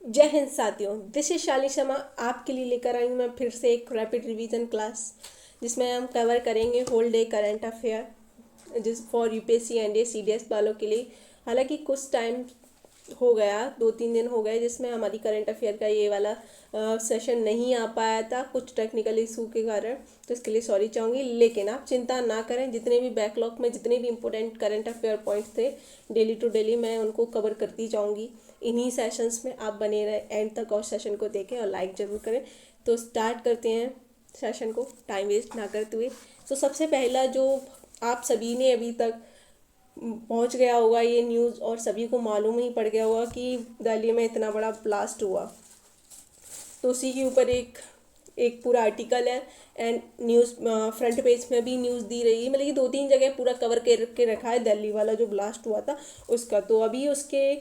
जय हिंद साथियों, this is शाली शर्मा। आपके लिए लेकर आई हूँ मैं फिर से एक रैपिड रिवीजन क्लास, जिसमें हम कवर करेंगे होल डे करंट अफेयर जिस फॉर यूपीएससी एनडीए सीडीएस वालों के लिए। हालांकि कुछ टाइम हो गया, 2-3 दिन हो गए जिसमें हमारी करंट अफेयर का ये वाला सेशन नहीं आ पाया था कुछ टेक्निकल इशू के कारण, तो इसके लिए सॉरी चाहूँगी। लेकिन आप चिंता ना करें, जितने भी बैकलॉग में जितने भी इंपॉर्टेंट करंट अफेयर पॉइंट्स थे डेली टू डेली मैं उनको कवर करती जाऊँगी इन्हीं सेशंस में। आप बने रहे एंड तक और सेशन को देखें और लाइक ज़रूर करें। तो स्टार्ट करते हैं सेशन को टाइम वेस्ट ना करते हुए। तो सबसे पहला जो आप सभी ने अभी तक पहुंच गया होगा ये न्यूज़, और सभी को मालूम ही पड़ गया होगा कि दिल्ली में इतना बड़ा ब्लास्ट हुआ, तो उसी के ऊपर एक एक पूरा आर्टिकल है एंड न्यूज़ फ्रंट पेज में भी न्यूज़ दी रही है। मतलब कि 2-3 जगह पूरा कवर के रखा है दिल्ली वाला जो ब्लास्ट हुआ था उसका। तो अभी उसके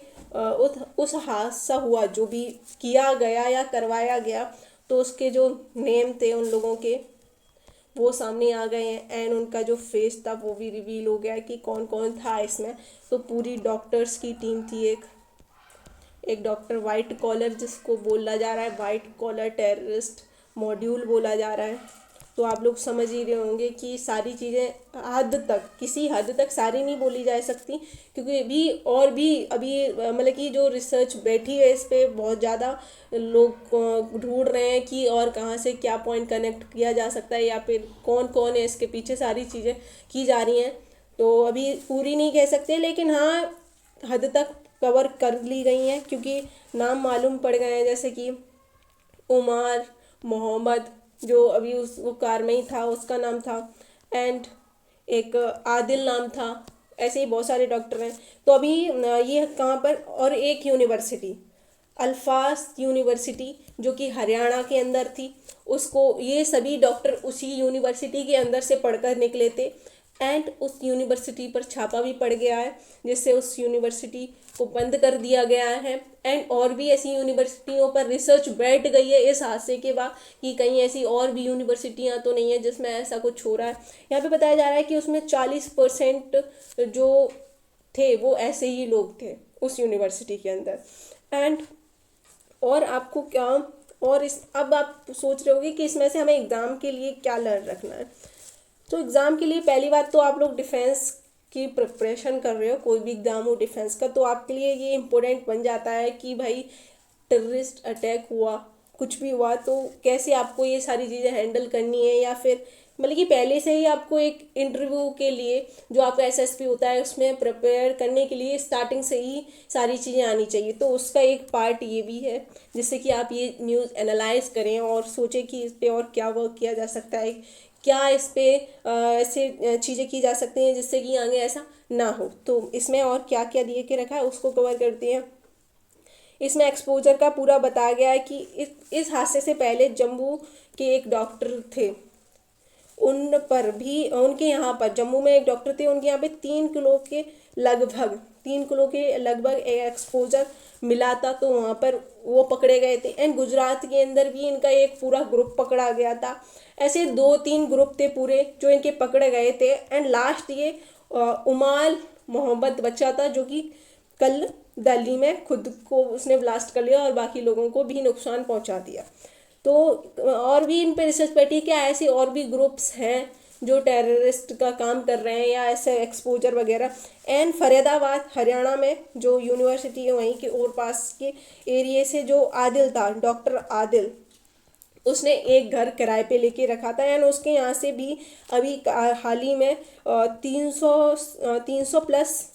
उस हादसा हुआ जो भी किया गया या करवाया गया, तो उसके जो नेम थे उन लोगों के वो सामने आ गए हैं एंड उनका जो फेस था वो भी रिवील हो गया कि कौन कौन था इसमें। तो पूरी डॉक्टर्स की टीम थी। एक एक डॉक्टर वाइट कॉलर जिसको बोला जा रहा है वाइट कॉलर टेररिस्ट मॉड्यूल बोला जा रहा है। तो आप लोग समझ ही रहे होंगे कि सारी चीज़ें हद तक, किसी हद तक सारी नहीं बोली जा सकती, क्योंकि अभी और भी अभी मतलब कि जो रिसर्च बैठी है इस पर बहुत ज़्यादा लोग ढूंढ रहे हैं कि और कहाँ से क्या पॉइंट कनेक्ट किया जा सकता है या फिर कौन कौन है इसके पीछे, सारी चीज़ें की जा रही हैं। तो अभी पूरी नहीं कह सकते, लेकिन हाँ हद तक कवर कर ली गई हैं, क्योंकि नाम मालूम पड़ गए हैं, जैसे कि उमर मोहम्मद जो अभी उस वो कार में ही था उसका नाम था, एंड एक आदिल नाम था। ऐसे ही बहुत सारे डॉक्टर हैं। तो अभी ये कहाँ पर, और एक यूनिवर्सिटी अल्फाज यूनिवर्सिटी जो कि हरियाणा के अंदर थी, उसको ये सभी डॉक्टर उसी यूनिवर्सिटी के अंदर से पढ़कर निकले थे एंड उस यूनिवर्सिटी पर छापा भी पड़ गया है, जिससे उस यूनिवर्सिटी को बंद कर दिया गया है। एंड और भी ऐसी यूनिवर्सिटियों पर रिसर्च बैठ गई है इस हादसे के बाद कि कहीं ऐसी और भी यूनिवर्सिटियां तो नहीं है जिसमें ऐसा कुछ हो रहा है। यहाँ पे बताया जा रहा है कि उसमें 40% जो थे वो ऐसे ही लोग थे उस यूनिवर्सिटी के अंदर। एंड और आपको क्या, और इस अब आप सोच रहे होगे कि इसमें से हमें एग्ज़ाम के लिए क्या लर्न रखना है। तो एग्ज़ाम के लिए पहली बात तो आप लोग डिफेंस की प्रिपरेशन कर रहे हो, कोई भी एग्ज़ाम हो डिफेंस का, तो आपके लिए ये इम्पोर्टेंट बन जाता है कि भाई टेररिस्ट अटैक हुआ, कुछ भी हुआ, तो कैसे आपको ये सारी चीज़ें हैंडल करनी है। या फिर मतलब कि पहले से ही आपको एक इंटरव्यू के लिए जो आपका एसएसपी होता है उसमें प्रिपेयर करने के लिए स्टार्टिंग से ही सारी चीज़ें आनी चाहिए। तो उसका एक पार्ट ये भी है जिससे कि आप ये न्यूज़ एनालाइज करें और सोचें कि इस पर और क्या वर्क किया जा सकता है, क्या इस पे ऐसे चीज़ें की जा सकती हैं जिससे कि आगे ऐसा ना हो। तो इसमें और क्या क्या दिए के रखा है उसको कवर करते हैं। इसमें एक्सपोजर का पूरा बताया गया है कि इस हादसे से पहले जम्मू के एक डॉक्टर थे, उन पर भी उनके यहाँ पर जम्मू में एक डॉक्टर थे, उनके यहाँ पे 3 किलो के लगभग एक एक्सपोजर मिला था, तो वहाँ पर वो पकड़े गए थे। एंड गुजरात के अंदर भी इनका एक पूरा ग्रुप पकड़ा गया था। ऐसे 2-3 ग्रुप थे पूरे जो इनके पकड़े गए थे। एंड लास्ट ये उमाल मोहम्मद बच्चा था जो कि कल दिल्ली में खुद को उसने ब्लास्ट कर लिया और बाकी लोगों को भी नुकसान पहुंचा दिया। तो और भी इन पे रिसर्च बैठी क्या ऐसे और भी ग्रुप्स हैं जो टेररिस्ट का काम कर रहे हैं या ऐसे एक्सपोजर वगैरह। एंड फरीदाबाद हरियाणा में जो यूनिवर्सिटी है वहीं के और पास के एरिए से जो आदिल था, डॉक्टर आदिल, उसने एक घर किराए पे लेके रखा था एंड उसके यहाँ से भी अभी हाल ही में 300 प्लस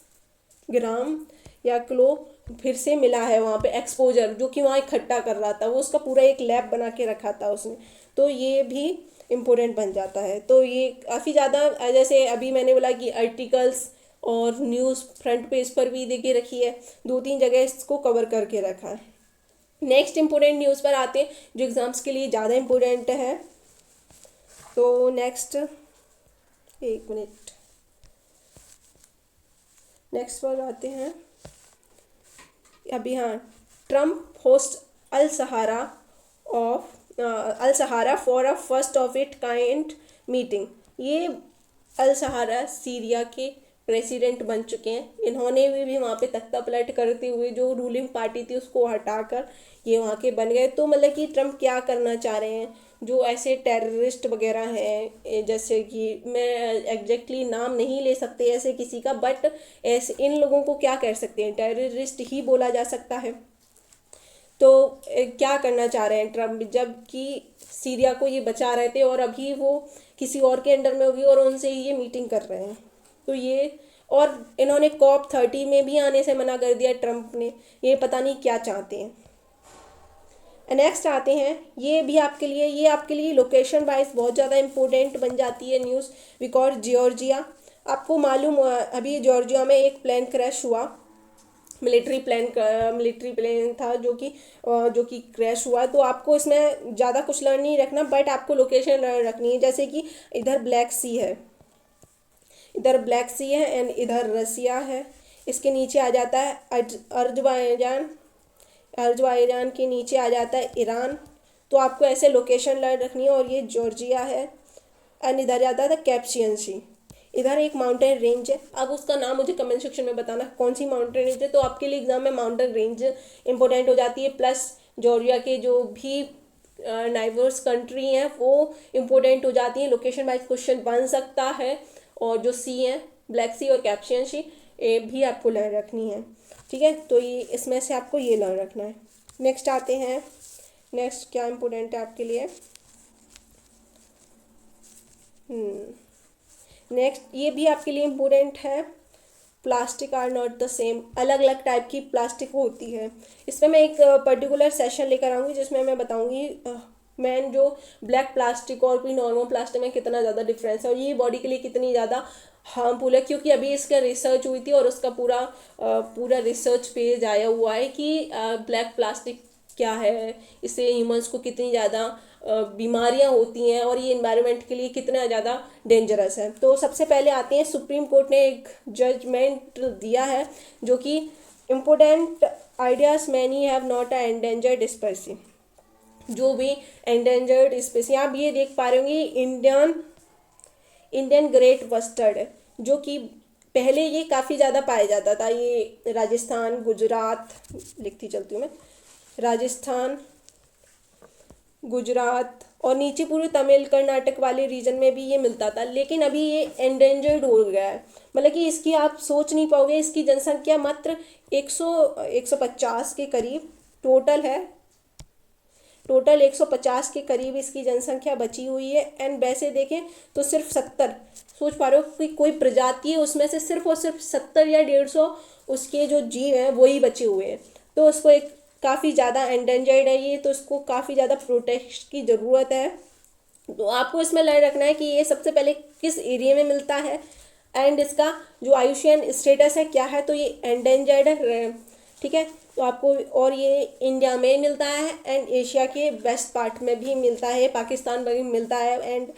ग्राम या किलो फिर से मिला है वहाँ पे एक्सपोजर, जो कि वहाँ इकट्ठा कर रहा था, वो उसका पूरा एक लैब बना के रखा था उसने। तो ये भी इम्पोर्टेंट बन जाता है। तो ये काफ़ी ज़्यादा, जैसे अभी मैंने बोला कि आर्टिकल्स और न्यूज़ फ्रंट पेज पर भी देके रखी है, 2-3 जगह इसको कवर करके रखा है। नेक्स्ट इम्पोर्टेंट न्यूज़ पर आते हैं जो एग्ज़ाम्स के लिए ज़्यादा इम्पोर्टेंट है। तो नेक्स्ट, एक मिनट, नेक्स्ट पर आते हैं अभी। हाँ, Trump host al Sharaa al Sharaa for a first of it kind meeting. ये अल सहारा सीरिया के प्रेसिडेंट बन चुके हैं। इन्होंने भी वहाँ पे तख्ता पलट करते हुए जो रूलिंग पार्टी थी उसको हटाकर ये वहाँ के बन गए। तो मतलब कि ट्रम्प क्या करना चाह रहे हैं, जो ऐसे टेररिस्ट वगैरह हैं, जैसे कि मैं एग्जैक्टली नाम नहीं ले सकते ऐसे किसी का, बट ऐसे इन लोगों को क्या कह सकते हैं, टेररिस्ट ही बोला जा सकता है। तो क्या करना चाह रहे हैं ट्रम्प, जबकि सीरिया को ये बचा रहे थे और अभी वो किसी और के अंडर में होगी और उनसे ही ये मीटिंग कर रहे हैं। तो ये, और इन्होंने COP30 में भी आने से मना कर दिया ट्रम्प ने। ये पता नहीं क्या चाहते हैं। नेक्स्ट आते हैं, ये आपके लिए लोकेशन वाइज बहुत ज़्यादा इम्पोर्टेंट बन जाती है न्यूज़, बिकॉज जॉर्जिया, आपको मालूम हुआ अभी जॉर्जिया में एक प्लेन क्रैश हुआ, मिलिट्री प्लेन था जो कि क्रैश हुआ। तो आपको इसमें ज़्यादा कुछ लर्न नहीं रखना, बट आपको लोकेशन लर्न रखनी है। जैसे कि इधर ब्लैक सी है एंड इधर रसिया है, इसके नीचे आ जाता है अजरबैजान के नीचे आ जाता है ईरान। तो आपको ऐसे लोकेशन लर्न रखनी है। और ये जॉर्जिया है एंड इधर जाता है कैप्सियन सी। इधर एक माउंटेन रेंज है, अब उसका नाम मुझे कमेंट सेक्शन में बताना कौन सी माउंटेन रेंज है। तो आपके लिए एग्जाम में माउंटेन रेंज इंपॉर्टेंट हो जाती है, प्लस जॉर्जिया के जो भी नाइबर्स कंट्री हैं वो इम्पोर्टेंट हो जाती हैं। लोकेशन वाइज क्वेश्चन बन सकता है। और जो सी है, ब्लैक सी और कैप्सियन सी, ये भी आपको लर्न रखनी है। ठीक है, तो ये इसमें से आपको ये लर्न रखना है। नेक्स्ट आते हैं, नेक्स्ट क्या इम्पोर्टेंट है आपके लिए। नेक्स्ट ये भी आपके लिए इम्पोर्टेंट है, plastic are not the same. अलग अलग टाइप की प्लास्टिक होती है। इसमें मैं एक पर्टिकुलर सेशन लेकर आऊँगी जिसमें मैं बताऊँगी मैन जो ब्लैक प्लास्टिक और कोई नॉर्मल प्लास्टिक में कितना ज़्यादा डिफरेंस है और ये बॉडी के लिए कितनी ज़्यादा हार्मफुल है। क्योंकि अभी इसका रिसर्च हुई थी और उसका पूरा रिसर्च पेज आया हुआ है कि ब्लैक प्लास्टिक क्या है, इससे ह्यूमंस को कितनी ज़्यादा बीमारियां होती हैं और ये इन्वायरमेंट के लिए कितना ज़्यादा डेंजरस है। तो सबसे पहले आते हैं, सुप्रीम कोर्ट ने एक जजमेंट दिया है जो कि important ideas many have not a endangered species. जो भी एंडेंजर्ड स्पीसीज, आप ये देख पा रहे होंगे इंडियन ग्रेट बस्टर्ड है, जो कि पहले ये काफ़ी ज़्यादा पाया जाता था। ये राजस्थान, गुजरात, लिखती चलती हूँ मैं, राजस्थान, गुजरात और नीचे पूरे तमिल कर्नाटक वाले रीजन में भी ये मिलता था। लेकिन अभी ये एंडेंजर्ड हो गया है, मतलब कि इसकी आप सोच नहीं पाओगे। इसकी जनसंख्या मात्र 150 के करीब टोटल है। टोटल 150 के करीब इसकी जनसंख्या बची हुई है। एंड वैसे देखें तो सिर्फ 70, सोच पा रहे हो कि कोई प्रजाति है उसमें से सिर्फ और सिर्फ 70 या 150 उसके जो जीव हैं वही बचे हुए हैं। तो उसको एक काफ़ी ज़्यादा एंडेंजर्ड है ये, तो इसको काफ़ी ज़्यादा प्रोटेक्ट की ज़रूरत है। तो आपको इसमें लर्न रखना है कि ये सबसे पहले किस एरिया में मिलता है एंड इसका जो आयुष्मान स्टेटस है क्या है। तो ये एंडेंजर्ड है, ठीक है। तो आपको, और ये इंडिया में मिलता है एंड एशिया के वेस्ट पार्ट में भी मिलता है, पाकिस्तान में भी मिलता है एंड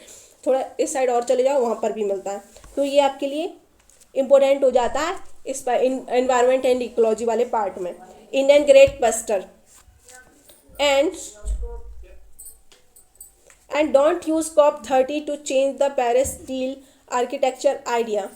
थोड़ा इस साइड और चले जाओ वहाँ पर भी मिलता है। तो ये आपके लिए इम्पोर्टेंट हो जाता है इस पर एनवायरनमेंट एंड इकोलॉजी वाले पार्ट में। Indian great buster and don't use COP30 to change the Paris deal architecture idea।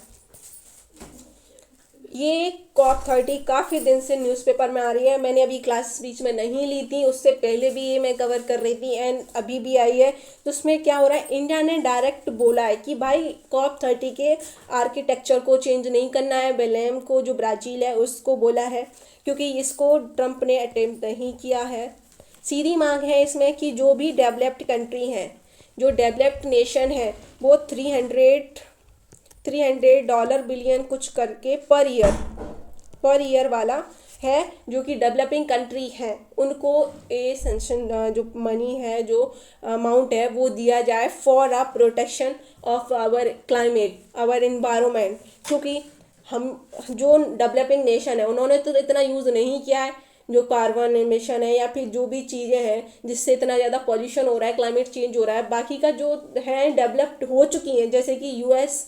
ये COP30 काफ़ी दिन से न्यूज़पेपर में आ रही है। मैंने अभी क्लास बीच में नहीं ली थी, उससे पहले भी ये मैं कवर कर रही थी एंड अभी भी आई है। तो उसमें क्या हो रहा है, इंडिया ने डायरेक्ट बोला है कि भाई COP30 के आर्किटेक्चर को चेंज नहीं करना है। बेलेम को, जो ब्राज़ील है, उसको बोला है, क्योंकि इसको ट्रम्प ने अटेम्प्ट नहीं किया है। सीधी मांग है इसमें कि जो भी डेवलप्ड कंट्री हैं, जो डेवलप्ड नेशन है, वो $300 बिलियन कुछ करके पर ईयर वाला है, जो कि डेवलपिंग कंट्री है, उनको ये सेंशन जो मनी है, जो अमाउंट है, वो दिया जाए for a protection of our climate, our environment. क्योंकि हम जो डेवलपिंग नेशन है उन्होंने तो इतना यूज़ नहीं किया है, जो कार्बन एमिशन है या फिर जो भी चीज़ें हैं जिससे इतना ज़्यादा पॉल्यूशन हो रहा है, क्लाइमेट चेंज हो रहा है। बाकी का जो है डेवलप्ड हो चुकी हैं, जैसे कि US,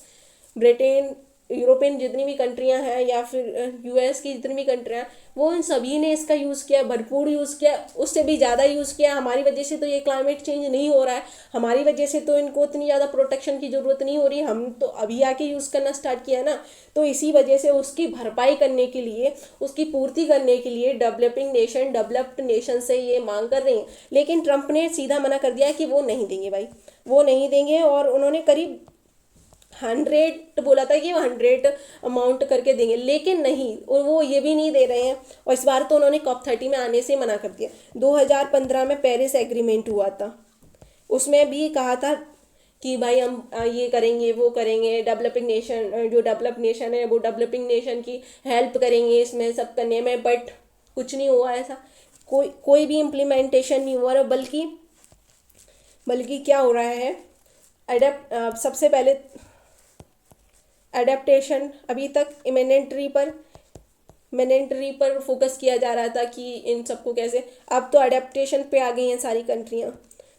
ब्रिटेन, यूरोपियन जितनी भी कंट्रियां हैं या फिर यूएस की जितनी भी कंट्रियां हैं, वो इन सभी ने इसका यूज़ किया, भरपूर यूज़ किया, उससे भी ज़्यादा यूज़ किया। हमारी वजह से तो ये क्लाइमेट चेंज नहीं हो रहा है, हमारी वजह से तो इनको इतनी ज़्यादा प्रोटेक्शन की ज़रूरत नहीं हो रही, हम तो अभी आके यूज़ करना स्टार्ट किया ना। तो इसी वजह से उसकी भरपाई करने के लिए, उसकी पूर्ति करने के लिए डेवलप्ड नेशन से ये मांग कर रही हैं। लेकिन ट्रंप ने सीधा मना कर दिया है कि वो नहीं देंगे भाई, वो नहीं देंगे। और उन्होंने करीब 100 बोला था कि वो 100 अमाउंट करके देंगे, लेकिन नहीं, और वो ये भी नहीं दे रहे हैं। और इस बार तो उन्होंने COP30 में आने से मना कर दिया। 2015 में पेरिस एग्रीमेंट हुआ था, उसमें भी कहा था कि भाई हम ये करेंगे वो करेंगे, डेवलपिंग नेशन, जो डेवलप्ड नेशन है वो डेवलपिंग नेशन की हेल्प करेंगे इसमें सब करने में, बट कुछ नहीं हुआ ऐसा, कोई भी इम्प्लीमेंटेशन नहीं हुआ। बल्कि क्या हो रहा है, सबसे पहले एडेप्टेशन, अभी तक इमिनेंटरी पर फोकस किया जा रहा था कि इन सबको कैसे, अब तो एडेप्टेशन पे आ गई हैं सारी कंट्रियां।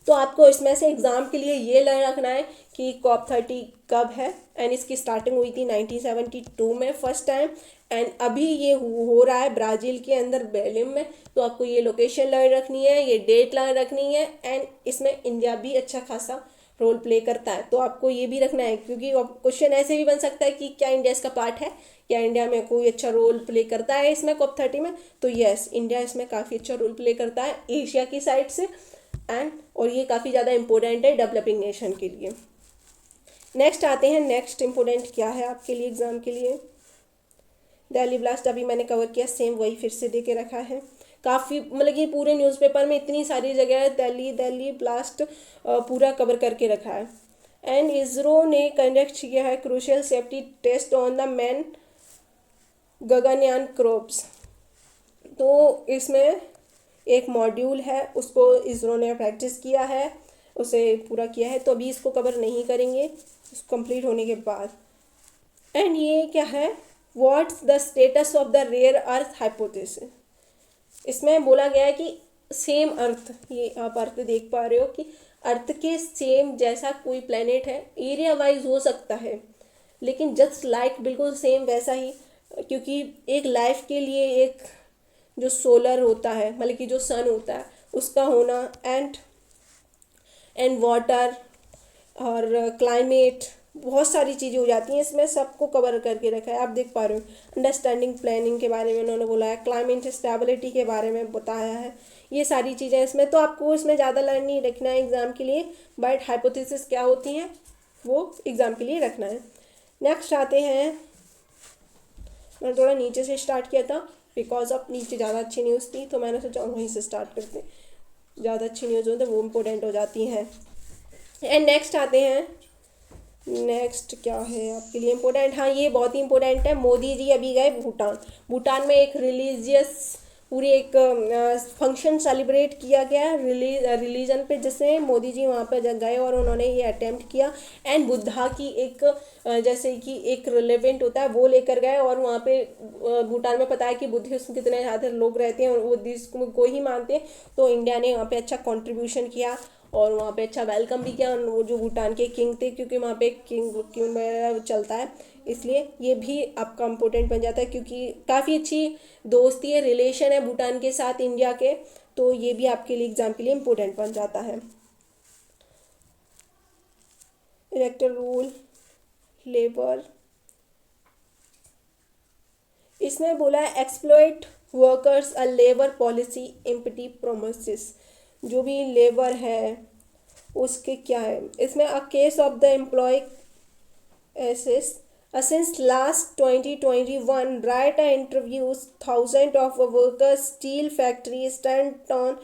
तो आपको इसमें से एग्ज़ाम के लिए ये लर्न रखना है कि COP30 कब है, एंड इसकी स्टार्टिंग हुई थी 1972 में फर्स्ट टाइम, एंड अभी ये हो रहा है ब्राज़ील के अंदर बेलिम में। तो आपको ये लोकेशन लर्न रखनी है, ये डेट लर्न रखनी है, एंड इसमें इंडिया भी अच्छा खासा रोल प्ले करता है, तो आपको ये भी रखना है। क्योंकि क्वेश्चन ऐसे भी बन सकता है कि क्या इंडिया इसका पार्ट है, क्या इंडिया में कोई अच्छा रोल प्ले करता है इसमें COP30 में। तो यस, इंडिया इसमें काफ़ी अच्छा रोल प्ले करता है एशिया की साइड से, और ये काफ़ी ज़्यादा इंपॉर्टेंट है डेवलपिंग नेशन के लिए। नेक्स्ट आते हैं, नेक्स्ट इंपॉर्टेंट क्या है आपके लिए एग्ज़ाम के लिए। दिल्ली ब्लास्ट अभी मैंने कवर किया, सेम वही फिर से दे के रखा है। काफ़ी मतलब कि पूरे न्यूज़पेपर में इतनी सारी जगह दिल्ली ब्लास्ट पूरा कवर करके रखा है। एंड इसरो ने कंडक्ट किया है crucial safety test on the man Gaganyaan probes. तो इसमें एक मॉड्यूल है, उसको इसरो ने प्रैक्टिस किया है, उसे पूरा किया है, तो अभी इसको कवर नहीं करेंगे, कंप्लीट होने के बाद। एंड ये क्या है, what's the status of the rare earth hypothesis. इसमें बोला गया है कि सेम अर्थ, ये आप अर्थ देख पा रहे हो कि अर्थ के सेम जैसा कोई प्लेनेट है, एरिया वाइज हो सकता है, लेकिन जस्ट लाइक बिल्कुल सेम वैसा ही। क्योंकि एक लाइफ के लिए एक जो सोलर होता है, मतलब कि जो सन होता है उसका होना, एंड वाटर और क्लाइमेट, बहुत सारी चीज़ें हो जाती हैं इसमें, सबको कवर करके रखा है। आप देख पा रहे हो, अंडरस्टैंडिंग प्लानिंग के बारे में उन्होंने बोला है, क्लाइमेट स्टेबिलिटी के बारे में बताया है, ये सारी चीज़ें इसमें। तो आपको इसमें ज़्यादा लर्न नहीं रखना है एग्ज़ाम के लिए, बट हाइपोथेसिस क्या होती हैं वो एग्ज़ाम के लिए रखना है। नेक्स्ट आते हैं, मैंने थोड़ा नीचे से स्टार्ट किया था बिकॉज ऑफ नीचे ज़्यादा अच्छी न्यूज़ थी, तो मैंने सोचा वहीं से स्टार्ट करते हैं, ज़्यादा अच्छी न्यूज़ होती है वो इम्पोर्टेंट हो जाती हैं। एंड नेक्स्ट आते हैं, नेक्स्ट क्या है आपके लिए इम्पोर्टेंट, हाँ ये बहुत ही इम्पोर्टेंट है। मोदी जी अभी गए भूटान में एक रिलीजियस पूरी एक फंक्शन सेलिब्रेट किया गया रिलीजन पे, जिससे मोदी जी वहाँ पे गए और उन्होंने ये अटेम्प्ट किया, एंड बुद्धा की एक जैसे कि एक रिलेवेंट होता है वो लेकर गए, और वहाँ पे भूटान में पता है कि बुद्धिस्ट कितने ज़्यादा लोग रहते हैं और वो बुद्धिस्ट को ही मानते हैं। तो इंडिया ने वहाँ पे अच्छा कंट्रीब्यूशन किया और वहाँ पे अच्छा वेलकम भी किया। वो जो भूटान के किंग थे, क्योंकि वहाँ पे किंग वगैरह चलता है, इसलिए ये भी आपका इम्पोर्टेंट बन जाता है, क्योंकि काफ़ी अच्छी दोस्ती है, रिलेशन है भूटान के साथ इंडिया के, तो ये भी आपके लिए एग्ज़ाम के लिए इम्पोर्टेंट बन जाता है। इलेक्टर रूल, लेबर, इसमें बोला है exploit workers a labour policy empty promises. जो भी लेबर है उसके क्या है इसमें, a case of the employees since last 2021 right interviews thousands of workers steel factory sandstone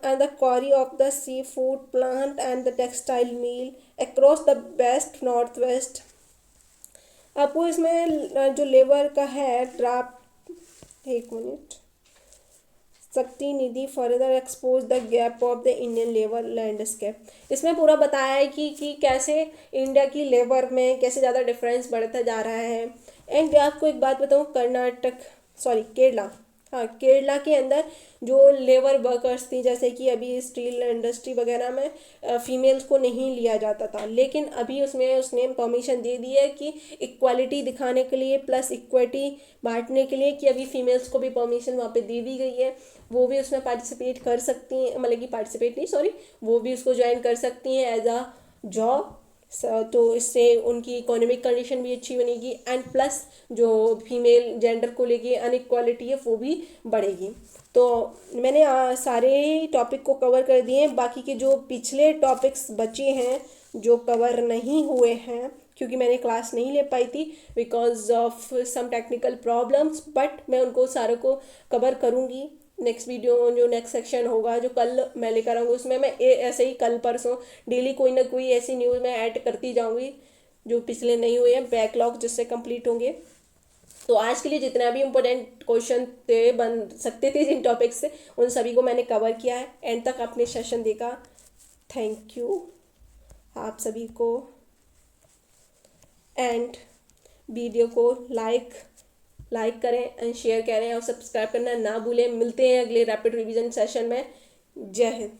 and the quarry of the seafood plant and the textile mill across the west northwest। आपको इसमें जो labour का है draft, एक minute, Shakti Nidhi further expose the gap of the Indian labour landscape. इसमें पूरा बताया है कि कैसे इंडिया की लेबर में कैसे ज़्यादा डिफरेंस बढ़ता जा रहा है। एंड आपको एक बात बताऊँ, केरला हाँ, केरला के अंदर जो लेबर वर्कर्स थी, जैसे कि अभी स्टील इंडस्ट्री वगैरह में फीमेल्स को नहीं लिया जाता था, लेकिन अभी उसमें उसने परमिशन दे दी है कि इक्वालिटी दिखाने के लिए प्लस इक्विटी बांटने के लिए, कि अभी फीमेल्स को भी परमिशन वहाँ पे दे दी गई है, वो भी उसमें पार्टिसिपेट कर सकती हैं, मतलब कि पार्टिसिपेट नहीं, सॉरी, वो भी उसको ज्वाइन कर सकती हैं एज अ जॉब। तो इससे उनकी इकोनॉमिक कंडीशन भी अच्छी बनेगी, एंड प्लस जो फीमेल जेंडर को लेके अनइक्वालिटी है वो भी बढ़ेगी। तो मैंने सारे टॉपिक को कवर कर दिए हैं। बाकी के जो पिछले टॉपिक्स बचे हैं जो कवर नहीं हुए हैं, क्योंकि मैंने क्लास नहीं ले पाई थी because of some technical problems, but मैं उनको सारों को कवर करूँगी नेक्स्ट वीडियो। जो नेक्स्ट सेक्शन होगा जो कल मैं लेकर आऊँगी, उसमें मैं ऐसे ही कल परसों डेली कोई ना कोई ऐसी न्यूज़ मैं ऐड करती जाऊँगी जो पिछले नहीं हुए हैं, बैकलॉग जिससे कंप्लीट होंगे। तो आज के लिए जितना भी इम्पोर्टेंट क्वेश्चन थे बन सकते थे जिन टॉपिक से, उन सभी को मैंने कवर किया है। एंड तक आपने सेशन देखा, थैंक यू आप सभी को। एंड वीडियो को लाइक करें एंड शेयर करें और सब्सक्राइब करना ना भूलें। मिलते हैं अगले रैपिड रिवीजन सेशन में। जय हिंद।